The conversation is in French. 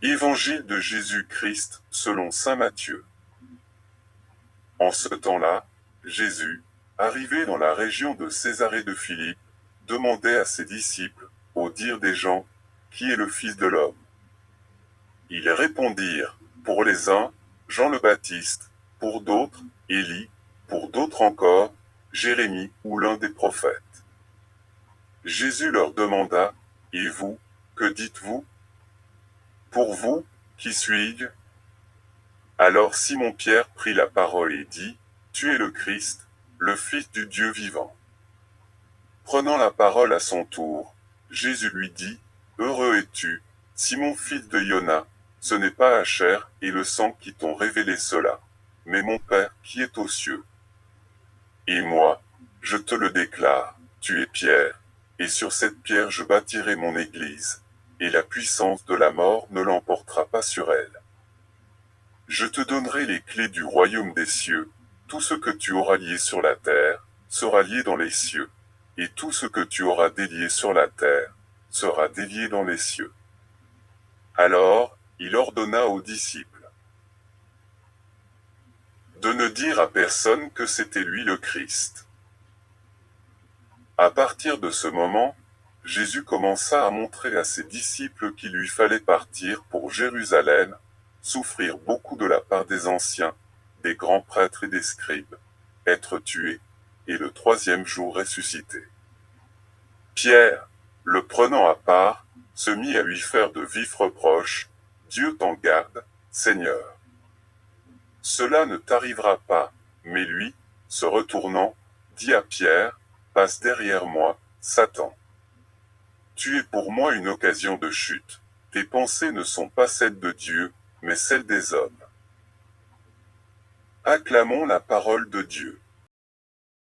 Évangile de Jésus-Christ selon saint Matthieu. En ce temps-là, Jésus, arrivé dans la région de Césarée de Philippe, demandait à ses disciples, au dire des gens, qui est le Fils de l'homme? Ils répondirent, pour les uns, Jean le Baptiste, pour d'autres, Élie, pour d'autres encore, Jérémie ou l'un des prophètes. Jésus leur demanda, et vous, que dites-vous? Pour vous, qui suis-je? Alors Simon-Pierre prit la parole et dit, Tu es le Christ, le Fils du Dieu vivant. Prenant la parole à son tour, Jésus lui dit, Heureux es-tu, Simon fils de Yona, ce n'est pas la chair et le sang qui t'ont révélé cela, mais mon Père qui est aux cieux. Et moi, je te le déclare, tu es Pierre, et sur cette pierre je bâtirai mon Église, et la puissance de la mort ne l'emportera pas sur elle. Je te donnerai les clés du royaume des cieux, tout ce que tu auras lié sur la terre, sera lié dans les cieux, et tout ce que tu auras délié sur la terre, sera délié dans les cieux. Alors, il ordonna aux disciples de ne dire à personne que c'était lui le Christ. À partir de ce moment, Jésus commença à montrer à ses disciples qu'il lui fallait partir pour Jérusalem, souffrir beaucoup de la part des anciens, des grands prêtres et des scribes, être tué, et le troisième jour ressuscité. Pierre, le prenant à part, se mit à lui faire de vifs reproches, Dieu t'en garde, Seigneur. Cela ne t'arrivera pas, mais lui, se retournant, dit à Pierre, passe derrière moi, Satan. Tu es pour moi une occasion de chute, tes pensées ne sont pas celles de Dieu, mais celles des hommes. Acclamons la parole de Dieu.